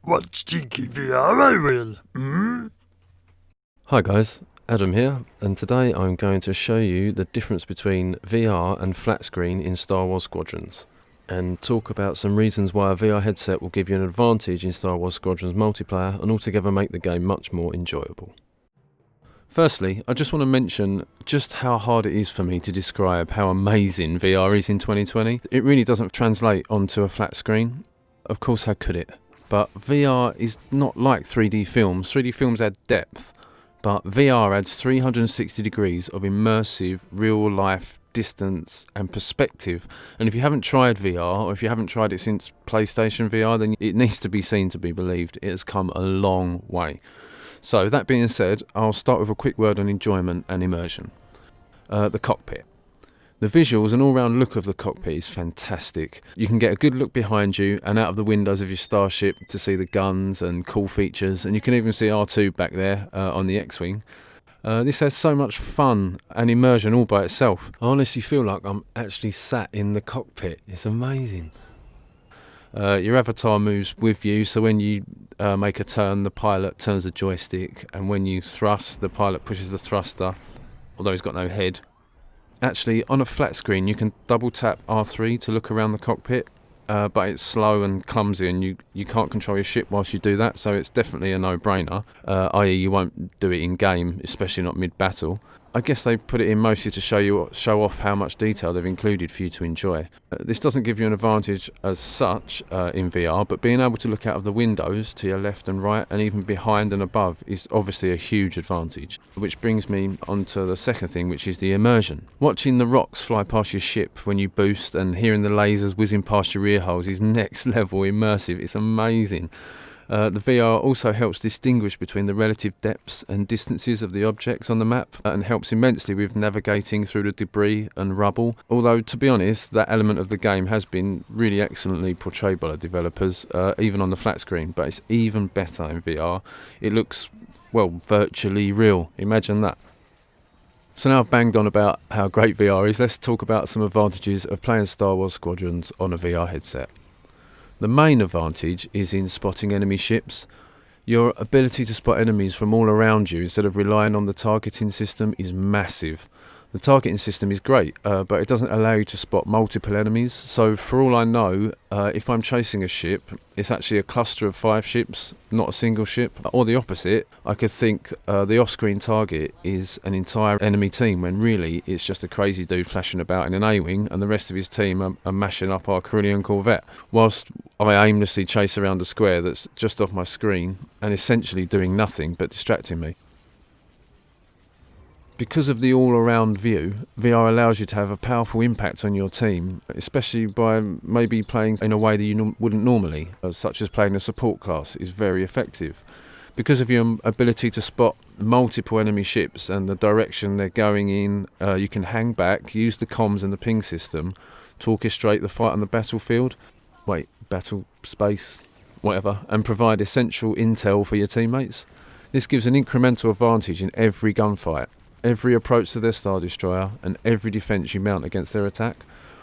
What StinkyVR I will, Hi guys, Adam here, and today I'm going to show you the difference between VR and flat screen in Star Wars Squadrons, and talk about some reasons why a VR headset will give you an advantage in Star Wars Squadrons multiplayer and altogether make the game much more enjoyable. Firstly, I just want to mention just how hard it is for me to describe how amazing VR is in 2020. It really doesn't translate onto a flat screen. Of course, how could it? But VR is not like 3D films. 3D films add depth, but VR adds 360 degrees of immersive, real-life distance and perspective. And if you haven't tried VR, or if you haven't tried it since PlayStation VR, then it needs to be seen to be believed. It has come a long way. So that being said, I'll start with a quick word on enjoyment and immersion. The cockpit. The visuals and all-round look of the cockpit is fantastic. You can get a good look behind you and out of the windows of your starship to see the guns and cool features, and you can even see R2 back there on the X-Wing. This has so much fun and immersion all by itself. I honestly feel like I'm actually sat in the cockpit. It's amazing. Your avatar moves with you, so when you make a turn, the pilot turns the joystick, and when you thrust, the pilot pushes the thruster, although he's got no head. Actually, on a flat screen, you can double tap R3 to look around the cockpit, but it's slow and clumsy, and you can't control your ship whilst you do that, so it's definitely a no-brainer, i.e. you won't do it in-game, especially not mid-battle. I guess they put it in mostly to show off how much detail they've included for you to enjoy. This doesn't give you an advantage as such in VR, but being able to look out of the windows to your left and right and even behind and above is obviously a huge advantage. Which brings me on to the second thing, which is the immersion. Watching the rocks fly past your ship when you boost and hearing the lasers whizzing past your ear holes is next level immersive. It's amazing. The VR also helps distinguish between the relative depths and distances of the objects on the map and helps immensely with navigating through the debris and rubble. Although, to be honest, that element of the game has been really excellently portrayed by the developers, even on the flat screen, but it's even better in VR. It looks, well, virtually real. Imagine that. So now I've banged on about how great VR is, let's talk about some advantages of playing Star Wars Squadrons on a VR headset. The main advantage is in spotting enemy ships. Your ability to spot enemies from all around you instead of relying on the targeting system is massive. The targeting system is great, but it doesn't allow you to spot multiple enemies. So for all I know, if I'm chasing a ship, it's actually a cluster of 5 ships, not a single ship. Or the opposite, I could think the off-screen target is an entire enemy team, when really it's just a crazy dude flashing about in an A-wing and the rest of his team are mashing up our Carillion Corvette, whilst I aimlessly chase around a square that's just off my screen and essentially doing nothing but distracting me. Because of the all-around view, VR allows you to have a powerful impact on your team, especially by maybe playing in a way that you wouldn't normally, such as playing a support class is very effective. Because of your ability to spot multiple enemy ships and the direction they're going in, you can hang back, use the comms and the ping system to orchestrate the fight on the battlefield, battle space, whatever, and provide essential intel for your teammates. This gives an incremental advantage in every gunfight, every approach to their Star Destroyer, and every defence you mount against their attack.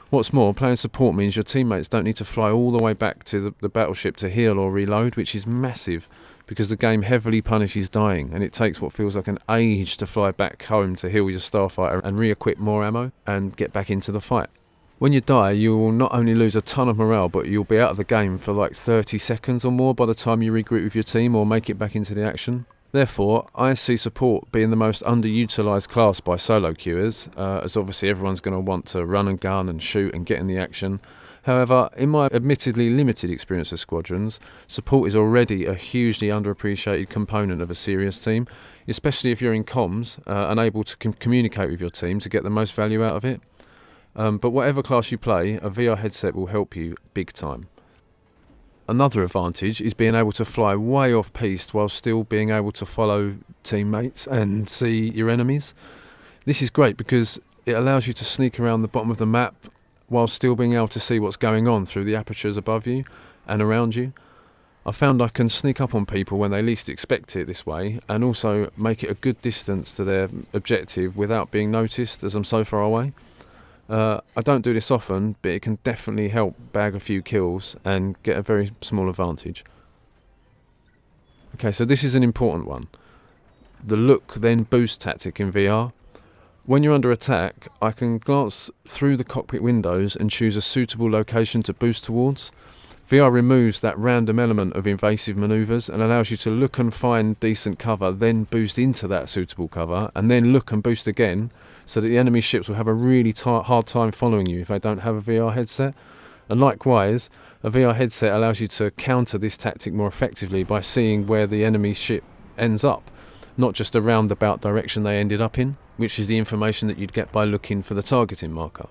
What's more, playing support means your teammates don't need to fly all the way back to the battleship to heal or reload, which is massive, because the game heavily punishes dying, and it takes what feels like an age to fly back home to heal your starfighter and re-equip more ammo and get back into the fight. When you die, you will not only lose a ton of morale, but you'll be out of the game for like 30 seconds or more by the time you regroup with your team or make it back into the action. Therefore, I see support being the most underutilised class by solo queuers, as obviously everyone's going to want to run and gun and shoot and get in the action. However, in my admittedly limited experience of Squadrons, support is already a hugely underappreciated component of a serious team, especially if you're in comms and able to communicate with your team to get the most value out of it. But whatever class you play, a VR headset will help you big time. Another advantage is being able to fly way off-piste while still being able to follow teammates and see your enemies. This is great because it allows you to sneak around the bottom of the map while still being able to see what's going on through the apertures above you and around you. I found I can sneak up on people when they least expect it this way, and also make it a good distance to their objective without being noticed as I'm so far away. I don't do this often, but it can definitely help bag a few kills and get a very small advantage. Okay, so this is an important one. The look then boost tactic in VR. When you're under attack, I can glance through the cockpit windows and choose a suitable location to boost towards. VR removes that random element of invasive manoeuvres and allows you to look and find decent cover, then boost into that suitable cover, and then look and boost again, so that the enemy ships will have a really hard time following you if they don't have a VR headset. And likewise, a VR headset allows you to counter this tactic more effectively by seeing where the enemy ship ends up, not just a roundabout direction they ended up in, which is the information that you'd get by looking for the targeting marker.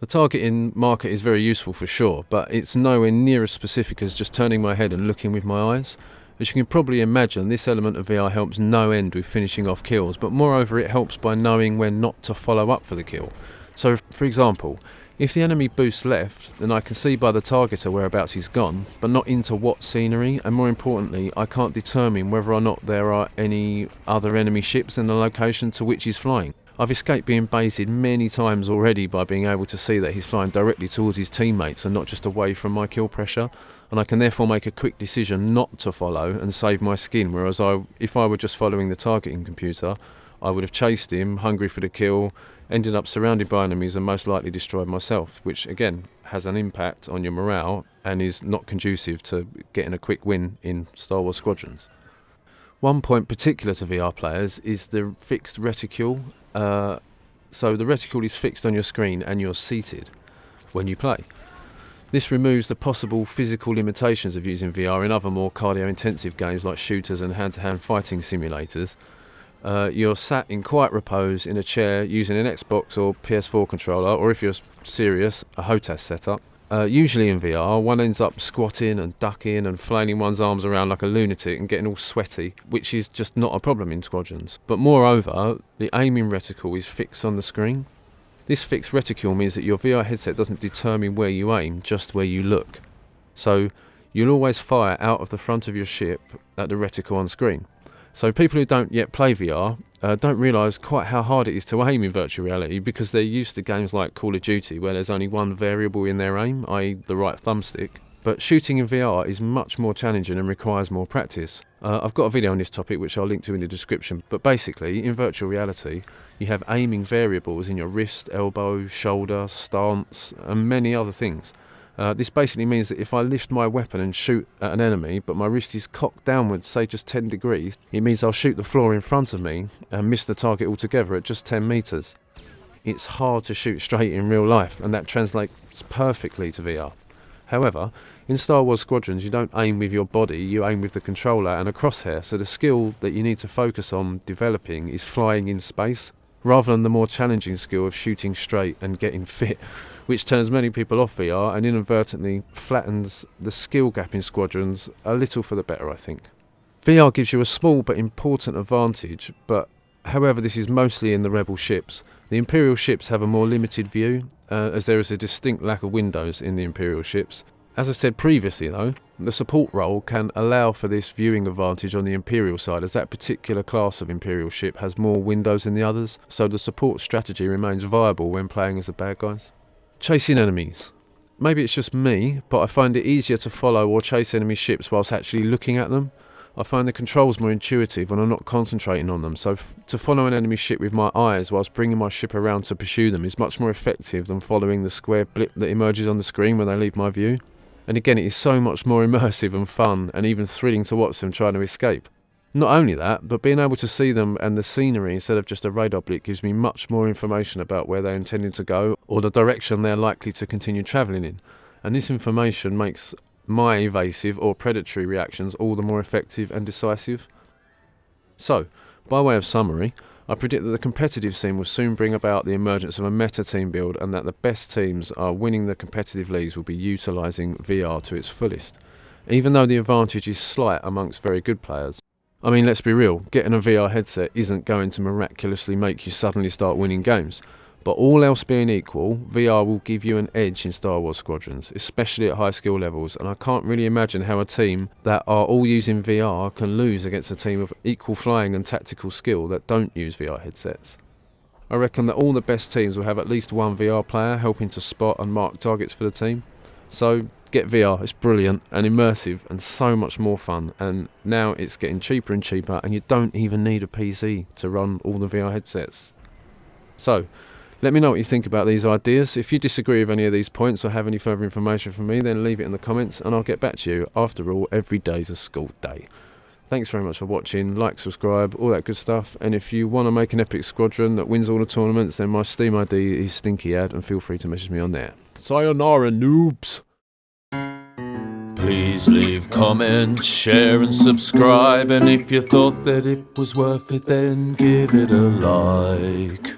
The targeting marker is very useful for sure, but it's nowhere near as specific as just turning my head and looking with my eyes. As you can probably imagine, this element of VR helps no end with finishing off kills, but moreover it helps by knowing when not to follow up for the kill. So for example, if the enemy boosts left, then I can see by the targeter whereabouts he's gone, but not into what scenery, and more importantly, I can't determine whether or not there are any other enemy ships in the location to which he's flying. I've escaped being baited many times already by being able to see that he's flying directly towards his teammates and not just away from my kill pressure, and I can therefore make a quick decision not to follow and save my skin, whereas if I were just following the targeting computer, I would have chased him, hungry for the kill, ended up surrounded by enemies and most likely destroyed myself, which again has an impact on your morale and is not conducive to getting a quick win in Star Wars Squadrons. One point particular to VR players is the fixed reticule. So the reticule is fixed on your screen and you're seated when you play. This removes the possible physical limitations of using VR in other more cardio-intensive games like shooters and hand-to-hand fighting simulators. You're sat in quiet repose in a chair using an Xbox or PS4 controller, or if you're serious, a HOTAS setup. Usually in VR, one ends up squatting and ducking and flailing one's arms around like a lunatic and getting all sweaty, which is just not a problem in Squadrons. But moreover, the aiming reticle is fixed on the screen. This fixed reticule means that your VR headset doesn't determine where you aim, just where you look. So you'll always fire out of the front of your ship at the reticle on screen. So people who don't yet play VR don't realise quite how hard it is to aim in virtual reality, because they're used to games like Call of Duty where there's only one variable in their aim, i.e. the right thumbstick. But shooting in VR is much more challenging and requires more practice. I've got a video on this topic which I'll link to in the description, but basically in virtual reality you have aiming variables in your wrist, elbow, shoulder, stance and many other things. This basically means that if I lift my weapon and shoot at an enemy, but my wrist is cocked downwards, say just 10 degrees, it means I'll shoot the floor in front of me and miss the target altogether at just 10 metres. It's hard to shoot straight in real life, and that translates perfectly to VR. However, in Star Wars Squadrons you don't aim with your body, you aim with the controller and a crosshair, so the skill that you need to focus on developing is flying in space, rather than the more challenging skill of shooting straight and getting fit, which turns many people off VR and inadvertently flattens the skill gap in Squadrons a little for the better, I think. VR gives you a small but important advantage, but however this is mostly in the Rebel ships. The Imperial ships have a more limited view, as there is a distinct lack of windows in the Imperial ships. As I said previously though, the support role can allow for this viewing advantage on the Imperial side, as that particular class of Imperial ship has more windows than the others, so the support strategy remains viable when playing as the bad guys. Chasing enemies. Maybe it's just me, but I find it easier to follow or chase enemy ships whilst actually looking at them. I find the controls more intuitive when I'm not concentrating on them, so to follow an enemy ship with my eyes whilst bringing my ship around to pursue them is much more effective than following the square blip that emerges on the screen when they leave my view. And again, it is so much more immersive and fun and even thrilling to watch them trying to escape. Not only that, but being able to see them and the scenery instead of just a radar blip gives me much more information about where they're intending to go or the direction they're likely to continue travelling in. And this information makes my evasive or predatory reactions all the more effective and decisive. So, by way of summary, I predict that the competitive scene will soon bring about the emergence of a meta team build, and that the best teams are winning the competitive leagues will be utilising VR to its fullest, even though the advantage is slight amongst very good players. I mean, let's be real, getting a VR headset isn't going to miraculously make you suddenly start winning games, but all else being equal, VR will give you an edge in Star Wars Squadrons, especially at high skill levels, and I can't really imagine how a team that are all using VR can lose against a team of equal flying and tactical skill that don't use VR headsets. I reckon that all the best teams will have at least one VR player helping to spot and mark targets for the team. So Get VR, it's brilliant and immersive and so much more fun, and now it's getting cheaper and cheaper and you don't even need a PC to run all the VR headsets. So, let me know what you think about these ideas. If you disagree with any of these points or have any further information from me, then leave it in the comments and I'll get back to you. After all, every day's a school day. Thanks very much for watching, like, subscribe, all that good stuff, and if you want to make an epic squadron that wins all the tournaments, then my Steam ID is StinkyVR and feel free to message me on there. Sayonara, noobs! Please leave comments, share and subscribe, and if you thought that it was worth it, then give it a like.